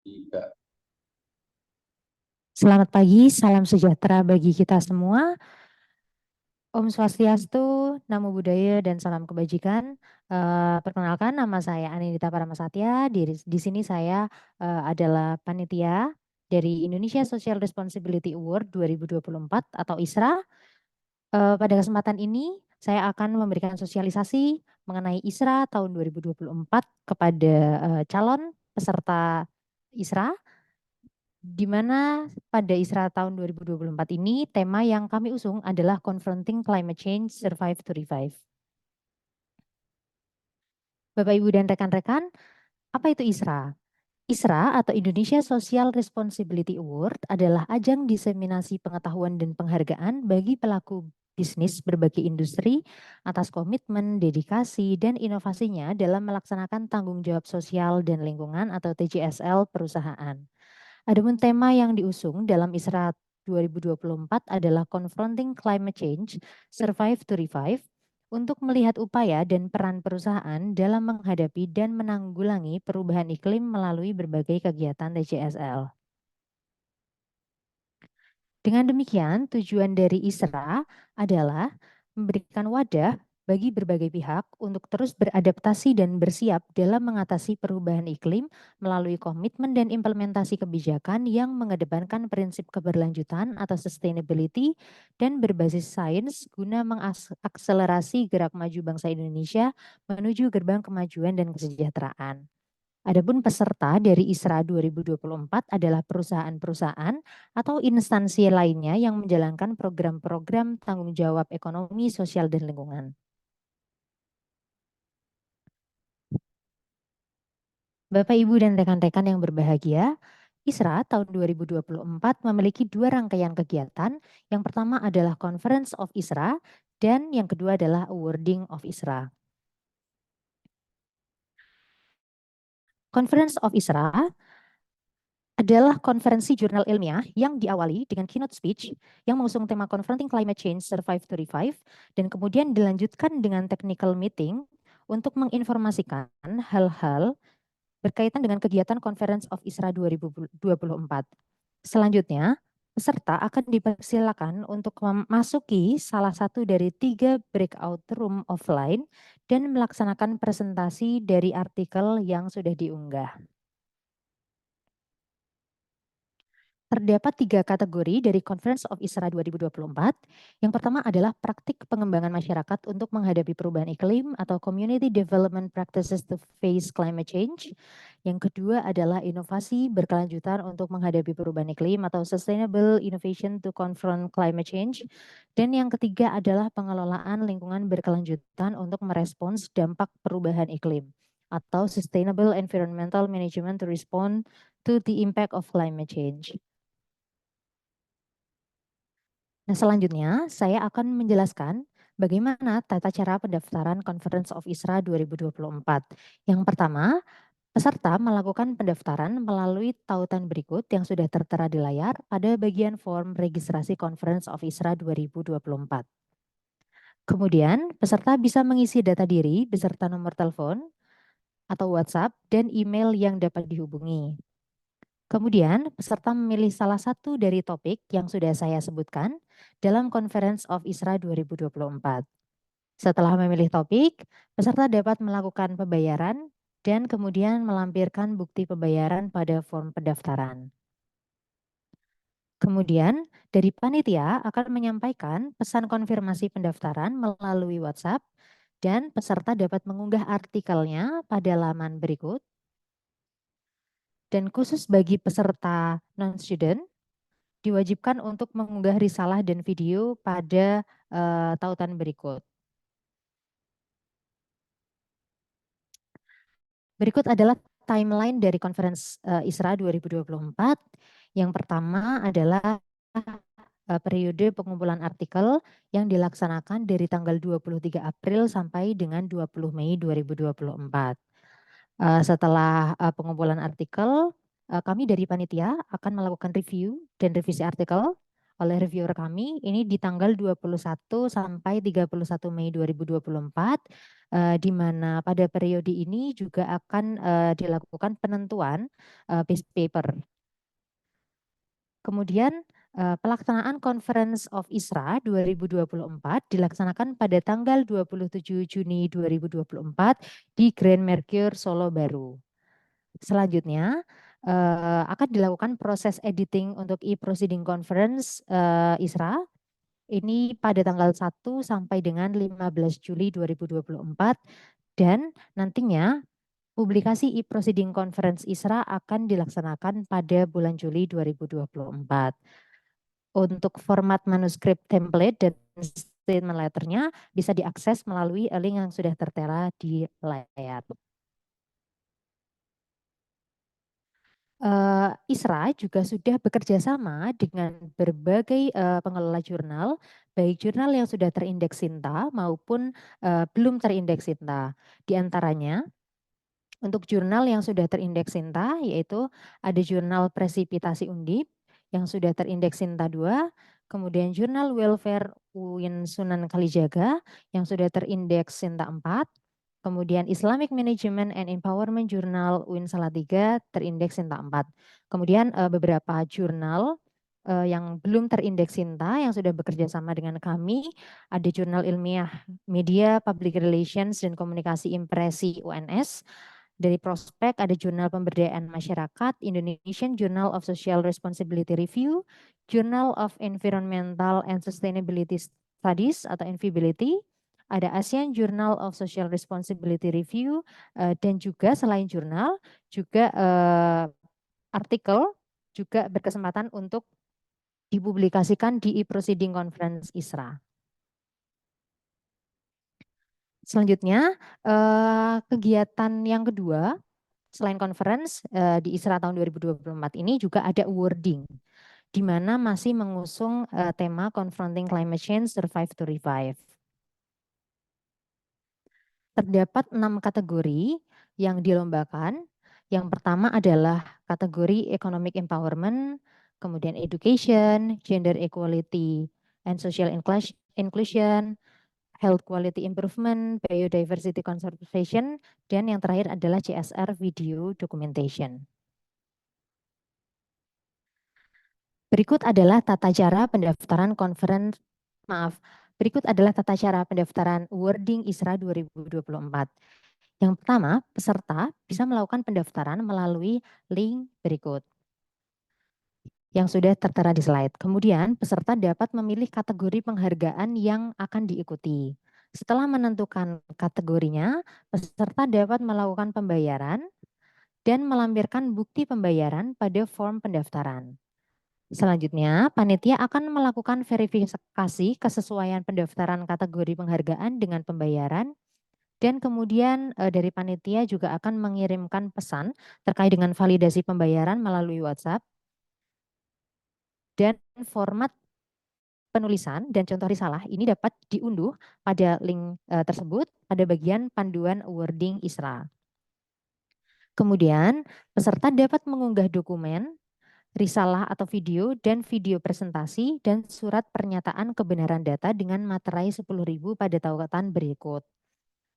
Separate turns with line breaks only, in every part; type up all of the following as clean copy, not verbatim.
Tiga.
Selamat pagi, salam sejahtera bagi kita semua. Om Swastiastu, Namo Buddhaya, dan salam kebajikan. Perkenalkan, nama saya Anindita Paramasatya. Di sini saya adalah panitia dari Indonesia Social Responsibility Award 2024 atau ISRA. Pada kesempatan ini, saya akan memberikan sosialisasi mengenai ISRA tahun 2024 kepada calon peserta ISRA, di mana pada ISRA tahun 2024 ini tema yang kami usung adalah Confronting Climate Change, Survive to Revive. Bapak, Ibu, dan rekan-rekan, apa itu ISRA? ISRA atau Indonesia Social Responsibility Award adalah ajang diseminasi pengetahuan dan penghargaan bagi pelaku bisnis berbagai industri atas komitmen, dedikasi, dan inovasinya dalam melaksanakan tanggung jawab sosial dan lingkungan atau TJSL perusahaan. Adapun tema yang diusung dalam ISRA 2024 adalah Confronting Climate Change, Survive to Revive, untuk melihat upaya dan peran perusahaan dalam menghadapi dan menanggulangi perubahan iklim melalui berbagai kegiatan TJSL. Dengan demikian, tujuan dari ISRA adalah memberikan wadah bagi berbagai pihak untuk terus beradaptasi dan bersiap dalam mengatasi perubahan iklim melalui komitmen dan implementasi kebijakan yang mengedepankan prinsip keberlanjutan atau sustainability dan berbasis sains guna mengakselerasi gerak maju bangsa Indonesia menuju gerbang kemajuan dan kesejahteraan. Adapun peserta dari ISRA 2024 adalah perusahaan-perusahaan atau instansi lainnya yang menjalankan program-program tanggung jawab ekonomi, sosial, dan lingkungan. Bapak, Ibu, dan rekan-rekan yang berbahagia, ISRA tahun 2024 memiliki dua rangkaian kegiatan. Yang pertama adalah Conference of ISRA dan yang kedua adalah Awarding of ISRA. Conference of ISRA adalah konferensi jurnal ilmiah yang diawali dengan keynote speech yang mengusung tema Confronting Climate Change, Survive to Revive, dan kemudian dilanjutkan dengan technical meeting untuk menginformasikan hal-hal berkaitan dengan kegiatan Conference of ISRA 2024. Selanjutnya, peserta akan dipersilakan untuk memasuki salah satu dari 3 breakout room offline dan melaksanakan presentasi dari artikel yang sudah diunggah. Terdapat 3 kategori dari Conference of ISRA 2024. Yang pertama adalah praktik pengembangan masyarakat untuk menghadapi perubahan iklim atau Community Development Practices to Face Climate Change. Yang kedua adalah inovasi berkelanjutan untuk menghadapi perubahan iklim atau Sustainable Innovation to Confront Climate Change. Dan yang ketiga adalah pengelolaan lingkungan berkelanjutan untuk merespons dampak perubahan iklim atau Sustainable Environmental Management to Respond to the Impact of Climate Change. Nah, selanjutnya saya akan menjelaskan bagaimana tata cara pendaftaran Conference of ISRA 2024. Yang pertama, peserta melakukan pendaftaran melalui tautan berikut yang sudah tertera di layar pada bagian form registrasi Conference of ISRA 2024. Kemudian, peserta bisa mengisi data diri beserta nomor telepon atau WhatsApp dan email yang dapat dihubungi. Kemudian, peserta memilih salah satu dari topik yang sudah saya sebutkan dalam Conference of ISRA 2024. Setelah memilih topik, peserta dapat melakukan pembayaran dan kemudian melampirkan bukti pembayaran pada form pendaftaran. Kemudian, dari panitia akan menyampaikan pesan konfirmasi pendaftaran melalui WhatsApp dan peserta dapat mengunggah artikelnya pada laman berikut. Dan khusus bagi peserta non-student, diwajibkan untuk mengunggah risalah dan video pada tautan berikut. Berikut adalah timeline dari Conference ISRA 2024. Yang pertama adalah periode pengumpulan artikel yang dilaksanakan dari tanggal 23 April sampai dengan 20 Mei 2024. Setelah pengumpulan artikel, kami dari panitia akan melakukan review dan revisi artikel oleh reviewer kami ini di tanggal 21 sampai 31 Mei 2024, di mana pada periode ini juga akan dilakukan penentuan base paper. Kemudian pelaksanaan Conference of ISRA 2024 dilaksanakan pada tanggal 27 Juni 2024 di Grand Mercure Solo Baru. Selanjutnya akan dilakukan proses editing untuk e-proceeding conference ISRA ini pada tanggal 1 sampai dengan 15 Juli 2024 dan nantinya publikasi e-proceeding conference ISRA akan dilaksanakan pada bulan Juli 2024. Untuk format manuskrip template dan statement letternya bisa diakses melalui link yang sudah tertera di layar. ISRA juga sudah bekerja sama dengan berbagai pengelola jurnal, baik jurnal yang sudah terindeks SINTA maupun belum terindeks SINTA. Di antaranya, untuk jurnal yang sudah terindeks SINTA, yaitu ada jurnal Presipitasi Undip yang sudah terindeks SINTA 2, kemudian jurnal Welfare UIN Sunan Kalijaga yang sudah terindeks SINTA 4, kemudian Islamic Management and Empowerment Journal UIN Salatiga terindeks SINTA 4. Kemudian beberapa jurnal yang belum terindeks SINTA yang sudah bekerja sama dengan kami, ada jurnal ilmiah media, public relations, dan komunikasi impresi UNS. Dari prospek ada jurnal pemberdayaan masyarakat, Indonesian Journal of Social Responsibility Review, Journal of Environmental and Sustainability Studies atau Enviability, ada ASEAN Journal of Social Responsibility Review, dan juga selain jurnal, juga artikel juga berkesempatan untuk dipublikasikan di e-proceeding conference ISRA. Selanjutnya, kegiatan yang kedua, selain conference di ISRA tahun 2024 ini juga ada awarding, di mana masih mengusung tema Confronting Climate Change, Survive to Revive. Terdapat 6 kategori yang dilombakan. Yang pertama adalah kategori Economic Empowerment, kemudian Education, Gender Equality and Social Inclusion, Health Quality Improvement, Biodiversity Conservation, dan yang terakhir adalah CSR Video Documentation. Berikut adalah tata cara pendaftaran berikut adalah tata cara pendaftaran awarding ISRA 2024. Yang pertama, peserta bisa melakukan pendaftaran melalui link berikut yang sudah tertera di slide. Kemudian peserta dapat memilih kategori penghargaan yang akan diikuti. Setelah menentukan kategorinya, peserta dapat melakukan pembayaran dan melampirkan bukti pembayaran pada form pendaftaran. Selanjutnya, panitia akan melakukan verifikasi kesesuaian pendaftaran kategori penghargaan dengan pembayaran dan kemudian dari panitia juga akan mengirimkan pesan terkait dengan validasi pembayaran melalui WhatsApp. Dan format penulisan dan contoh risalah ini dapat diunduh pada link tersebut pada bagian panduan awarding ISRA. Kemudian peserta dapat mengunggah dokumen, risalah atau video dan video presentasi dan surat pernyataan kebenaran data dengan materai 10.000 pada tautan berikut.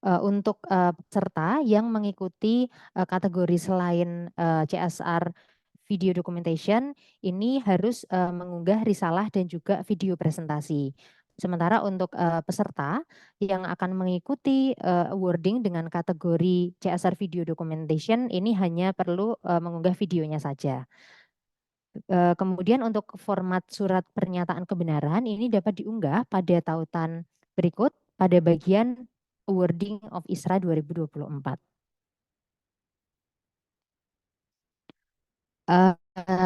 Untuk peserta yang mengikuti kategori selain CSR video documentation ini harus mengunggah risalah dan juga video presentasi. Sementara untuk peserta yang akan mengikuti awarding dengan kategori CSR video documentation ini hanya perlu mengunggah videonya saja. Kemudian untuk format surat pernyataan kebenaran ini dapat diunggah pada tautan berikut pada bagian awarding of ISRA 2024.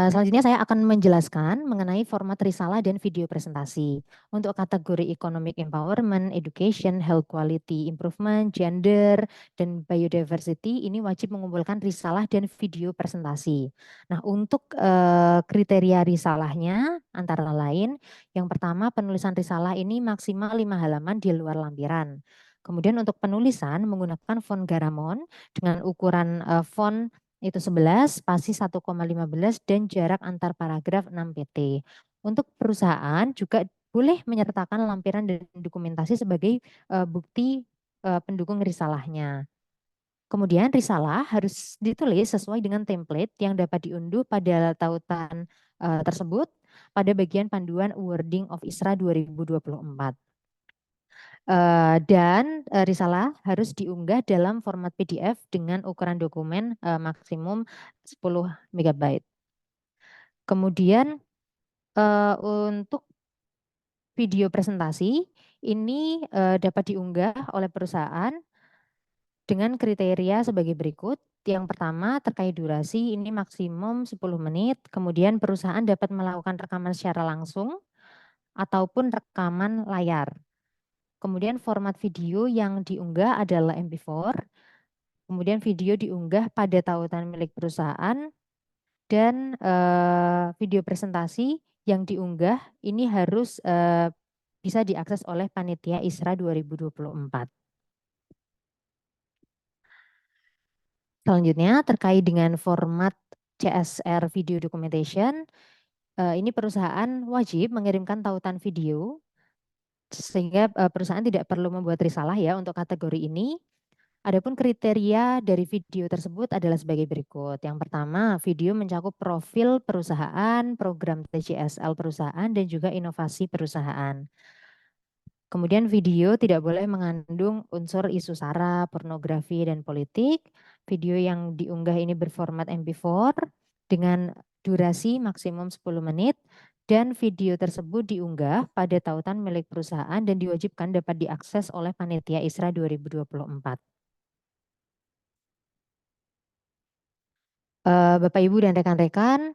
Selanjutnya saya akan menjelaskan mengenai format risalah dan video presentasi. Untuk kategori Economic Empowerment, Education, Health Quality Improvement, Gender, dan Biodiversity ini wajib mengumpulkan risalah dan video presentasi. Nah, untuk kriteria risalahnya antara lain, yang pertama penulisan risalah ini maksimal 5 halaman di luar lampiran. Kemudian untuk penulisan menggunakan font Garamond dengan ukuran font itu 11, spasi 1,15 dan jarak antar paragraf 6 pt. Untuk perusahaan juga boleh menyertakan lampiran dan dokumentasi sebagai bukti pendukung risalahnya. Kemudian risalah harus ditulis sesuai dengan template yang dapat diunduh pada tautan tersebut pada bagian panduan Wording of ISRA 2024. Dan risalah harus diunggah dalam format PDF dengan ukuran dokumen maksimum 10 MB. Kemudian untuk video presentasi ini dapat diunggah oleh perusahaan dengan kriteria sebagai berikut. Yang pertama terkait durasi ini maksimum 10 menit. Kemudian perusahaan dapat melakukan rekaman secara langsung ataupun rekaman layar. Kemudian format video yang diunggah adalah MP4. Kemudian video diunggah pada tautan milik perusahaan dan video presentasi yang diunggah ini harus bisa diakses oleh panitia ISRA 2024. Selanjutnya terkait dengan format CSR Video Documentation, ini perusahaan wajib mengirimkan tautan video sehingga perusahaan tidak perlu membuat risalah ya untuk kategori ini. Adapun kriteria dari video tersebut adalah sebagai berikut. Yang pertama, video mencakup profil perusahaan, program TCSL perusahaan, dan juga inovasi perusahaan. Kemudian video tidak boleh mengandung unsur isu sara, pornografi, dan politik. Video yang diunggah ini berformat MP4 dengan durasi maksimum 10 menit dan video tersebut diunggah pada tautan milik perusahaan dan diwajibkan dapat diakses oleh panitia ISRA 2024. Bapak, Ibu, dan rekan-rekan,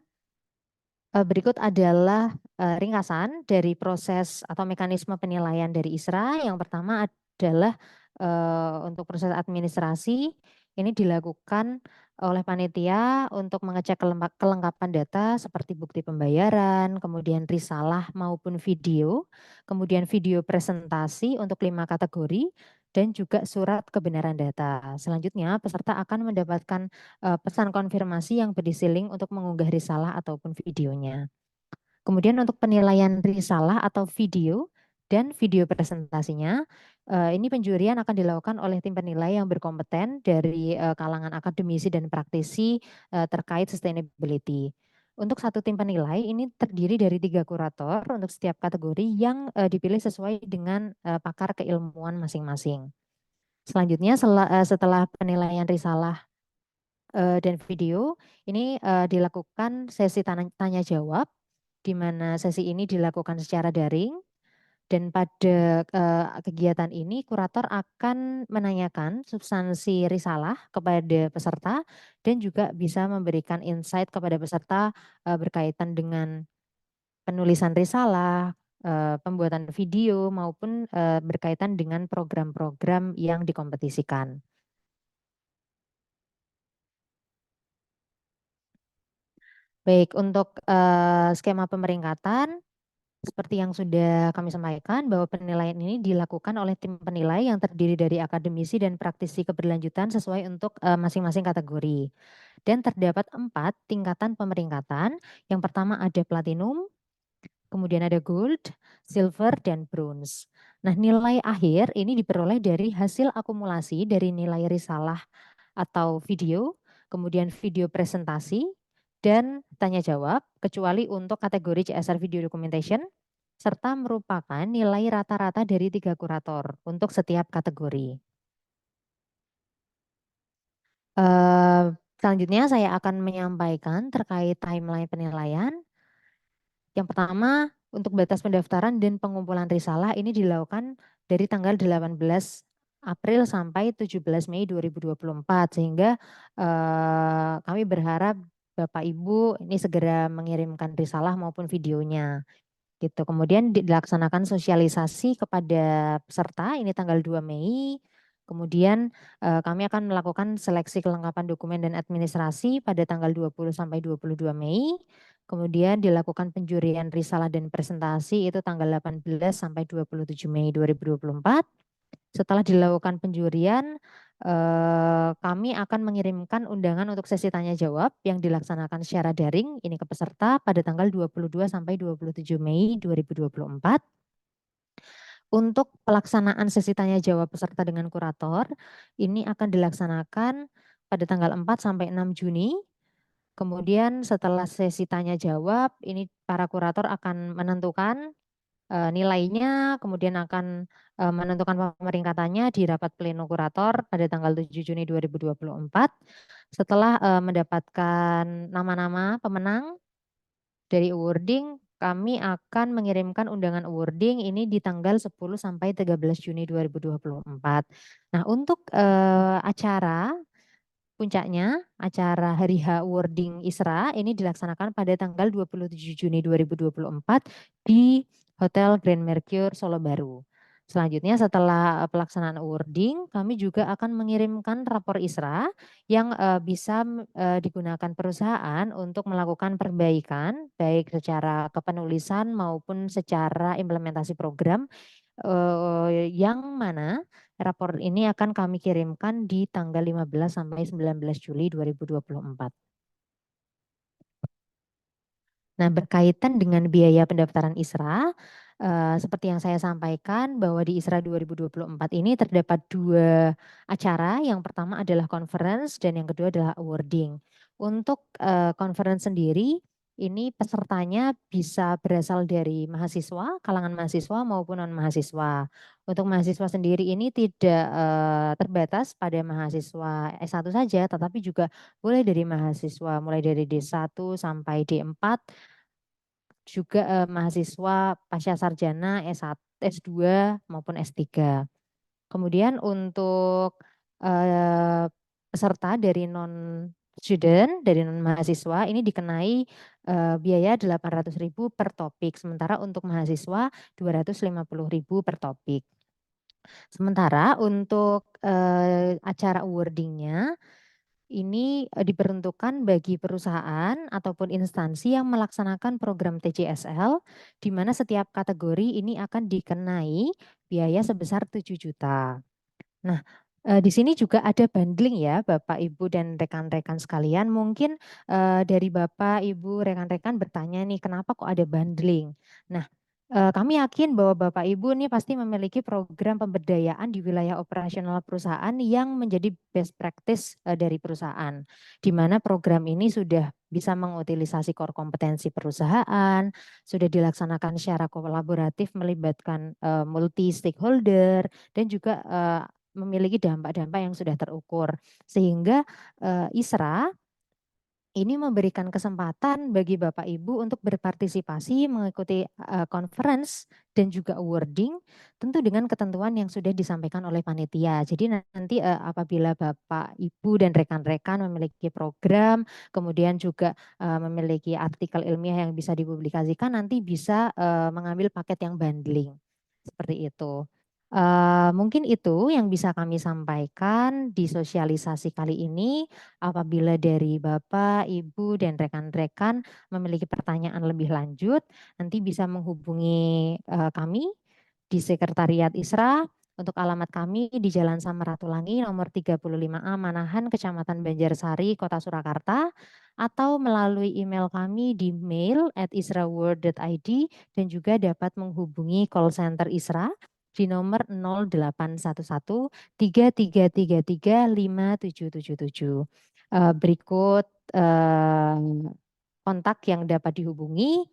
berikut adalah ringkasan dari proses atau mekanisme penilaian dari ISRA. Yang pertama adalah untuk proses administrasi, ini dilakukan oleh panitia untuk mengecek kelengkapan data seperti bukti pembayaran, kemudian risalah maupun video, kemudian video presentasi untuk 5 kategori, dan juga surat kebenaran data. Selanjutnya, peserta akan mendapatkan pesan konfirmasi yang berisi link untuk mengunggah risalah ataupun videonya. Kemudian untuk penilaian risalah atau video dan video presentasinya, ini penjurian akan dilakukan oleh tim penilai yang berkompeten dari kalangan akademisi dan praktisi terkait sustainability. Untuk satu tim penilai ini terdiri dari 3 kurator untuk setiap kategori yang dipilih sesuai dengan pakar keilmuan masing-masing. Selanjutnya setelah penilaian risalah dan video, ini dilakukan sesi tanya jawab, di mana sesi ini dilakukan secara daring. Dan pada kegiatan ini kurator akan menanyakan substansi risalah kepada peserta dan juga bisa memberikan insight kepada peserta berkaitan dengan penulisan risalah, pembuatan video maupun berkaitan dengan program-program yang dikompetisikan. Baik, untuk skema pemeringkatan seperti yang sudah kami sampaikan bahwa penilaian ini dilakukan oleh tim penilai yang terdiri dari akademisi dan praktisi keberlanjutan sesuai untuk masing-masing kategori. Dan terdapat 4 tingkatan pemeringkatan. Yang pertama ada platinum, kemudian ada gold, silver, dan bronze. Nah, nilai akhir ini diperoleh dari hasil akumulasi dari nilai risalah atau video, kemudian video presentasi, dan tanya jawab, kecuali untuk kategori CSR Video Documentation, serta merupakan nilai rata-rata dari 3 kurator untuk setiap kategori. Selanjutnya saya akan menyampaikan terkait timeline penilaian. Yang pertama, untuk batas pendaftaran dan pengumpulan risalah ini dilakukan dari tanggal 18 April sampai 17 Mei 2024, sehingga kami berharap Bapak Ibu ini segera mengirimkan risalah maupun videonya. Gitu. Kemudian dilaksanakan sosialisasi kepada peserta ini tanggal 2 Mei. Kemudian kami akan melakukan seleksi kelengkapan dokumen dan administrasi pada tanggal 20 sampai 22 Mei. Kemudian dilakukan penjurian risalah dan presentasi itu tanggal 18 sampai 27 Mei 2024. Setelah dilakukan penjurian, kami akan mengirimkan undangan untuk sesi tanya jawab yang dilaksanakan secara daring ini ke peserta pada tanggal 22 sampai 27 Mei 2024. Untuk pelaksanaan sesi tanya jawab peserta dengan kurator, ini akan dilaksanakan pada tanggal 4 sampai 6 Juni. Kemudian setelah sesi tanya jawab, ini para kurator akan menentukan nilainya, kemudian akan menentukan pemeringkatannya di rapat pleno kurator pada tanggal 7 Juni 2024. Setelah mendapatkan nama-nama pemenang dari awarding, kami akan mengirimkan undangan awarding ini di tanggal 10 sampai 13 Juni 2024. Nah, untuk acara puncaknya, acara Hari H Awarding ISRA ini dilaksanakan pada tanggal 27 Juni 2024 di Hotel Grand Mercure Solo Baru. Selanjutnya setelah pelaksanaan awarding, kami juga akan mengirimkan rapor ISRA yang bisa digunakan perusahaan untuk melakukan perbaikan baik secara kepenulisan maupun secara implementasi program yang mana rapor ini akan kami kirimkan di tanggal 15 sampai 19 Juli 2024. Nah, berkaitan dengan biaya pendaftaran ISRA, seperti yang saya sampaikan bahwa di ISRA 2024 ini terdapat dua acara. Yang pertama adalah conference dan yang kedua adalah awarding. Untuk conference sendiri, ini pesertanya bisa berasal dari mahasiswa, kalangan mahasiswa maupun non-mahasiswa. Untuk mahasiswa sendiri ini tidak terbatas pada mahasiswa S1 saja, tetapi juga boleh dari mahasiswa mulai dari D1 sampai D4, juga mahasiswa pasca sarjana S1, S2 maupun S3. Kemudian untuk peserta dari non student, dari non mahasiswa ini dikenai biaya 800.000 per topik, sementara untuk mahasiswa 250.000 per topik. Sementara untuk acara awardingnya ini diperuntukkan bagi perusahaan ataupun instansi yang melaksanakan program TJSL, di mana setiap kategori ini akan dikenai biaya sebesar 7 juta. Nah, di sini juga ada bundling ya, Bapak, Ibu, dan rekan-rekan sekalian. Mungkin dari Bapak, Ibu, rekan-rekan bertanya nih, kenapa kok ada bundling? Nah, kami yakin bahwa Bapak Ibu ini pasti memiliki program pemberdayaan di wilayah operasional perusahaan yang menjadi best practice dari perusahaan, di mana program ini sudah bisa mengutilisasi core kompetensi perusahaan, sudah dilaksanakan secara kolaboratif melibatkan multi stakeholder dan juga memiliki dampak-dampak yang sudah terukur, sehingga ISRA ini memberikan kesempatan bagi Bapak Ibu untuk berpartisipasi mengikuti conference dan juga awarding, tentu dengan ketentuan yang sudah disampaikan oleh panitia. Jadi nanti apabila Bapak Ibu dan rekan-rekan memiliki program, kemudian juga memiliki artikel ilmiah yang bisa dipublikasikan, nanti bisa mengambil paket yang bundling seperti itu. Mungkin itu yang bisa kami sampaikan di sosialisasi kali ini. Apabila dari Bapak, Ibu, dan rekan-rekan memiliki pertanyaan lebih lanjut, nanti bisa menghubungi kami di Sekretariat ISRA. Untuk alamat kami di Jalan Samratulangi nomor 35A Manahan, Kecamatan Banjarsari, Kota Surakarta, atau melalui email kami di mail@israworld.id dan juga dapat menghubungi call center ISRA di nomor 0811 3333 5777. Berikut kontak yang dapat dihubungi.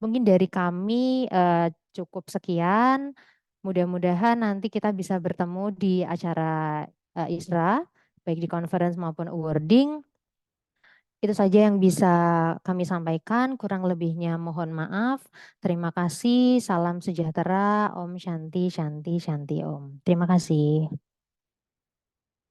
Mungkin dari kami cukup sekian. Mudah-mudahan nanti kita bisa bertemu di acara ISRA, baik di conference maupun awarding. Itu saja yang bisa kami sampaikan, kurang lebihnya mohon maaf. Terima kasih, salam sejahtera, Om Shanti, Shanti, Shanti Om. Terima kasih.